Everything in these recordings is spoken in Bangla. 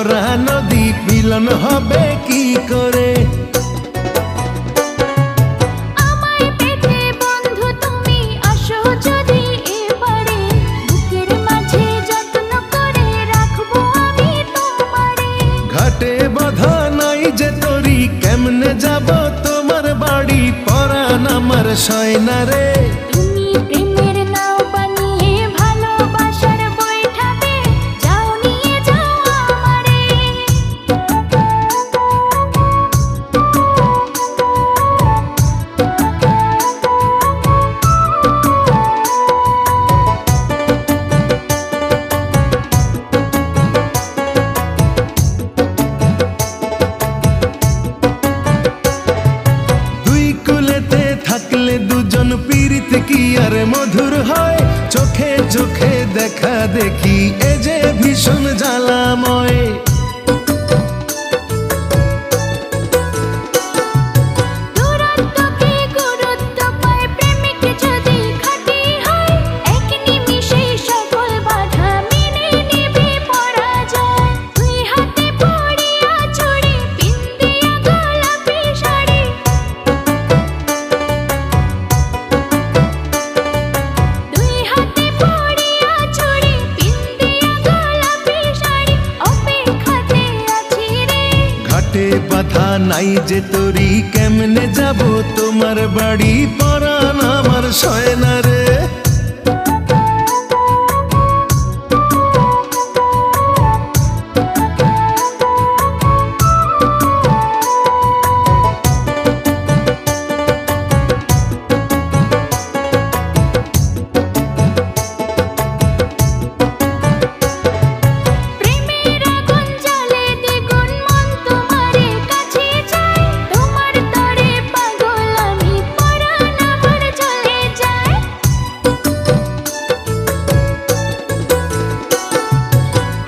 ভরা নদী মিলন হবে কি করে? আমায় পেতে বন্ধু তুমি আসো যদি এবারে, বুকের মাঝে যত্ন করে রাখবো আমি তোমারে। ঘাটে বাঁধা নাই যে তরি, কেমনে যাব তোমার বাড়ি? পরাণ আমার সয়না রে। তুমি প্রেমের নাও বানিয়ে ভালোবাসার বৈঠাবে, যাও নিয়ে যাও আমারে। দুই কুলেতে থাকলে দুজন পীড়িত কি আর মধুর হয়? চোখে চোখে দেখা দেখি এ যে ভীষণ জ্বালাময়। দূরত্বকে গুরুত্ব পায় প্রেমিক যদি খাঁটি হয়, এক নিমিষেই সকল বাধা মেনে নেবে পরাজয়। দুই হাতে পড়িয়া ছড়ি, পিন্দিয়া গোলাপি শাড়ি, দুই হাতে পড়িয়া ছড়ি, পিন্দিয়া গোলাপি শাড়ি, অপেক্ষাতে আছি রে। ঘাটে বাঁধা নাই যে তরি, কেমনে যাব তোমার বাড়ি? পরাণ আমার সয়না রে। প্রেমের আগুন জ্বলে দ্বিগুণ, মন তোমারে কাছে চায়, তোমার তরে পাগল আমি, পরাণ আমার জ্বলে যায়।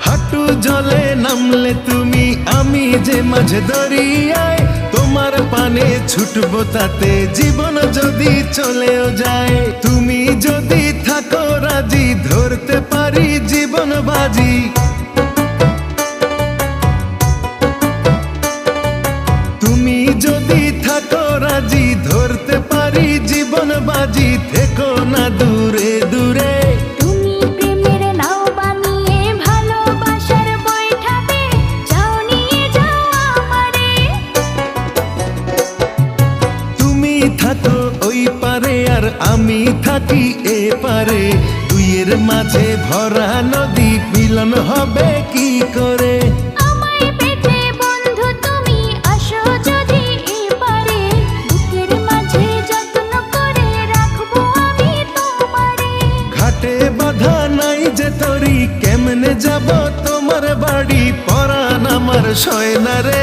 হাঁটু জলে নামলে তুমি, আমি যে মাঝে দরিয়ায়, তোমার পানে ছুটবো তাতে জীবন যদি চলেও যায়। তুমি যদি থাকো রাজি, ধরতে পারি জীবন বাজি। তুমি যদি থাকো রাজি, ধরতে পারি জীবন বাজি। থেকো না দূরে দূরে। তুমি প্রেমের নাও বানিয়ে ভালোবাসার বৈঠাবে, যাও নিয়ে যাও আমারে। তুমি থাকো ওই পারে আর আমি থাকি এ পারে, দুইয়ের মাঝে ভরা নদী মিলন হবে কি করে? আমায় পেতে বন্ধু তুমি আসো যদি এবারে, বুকের মাঝে যত্ন করে রাখবো আমি তোমারে। ঘাটে বাঁধা নাই যে তরি, কেমনে যাব তোমার বাড়ি? পরাণ আমার সয়না রে।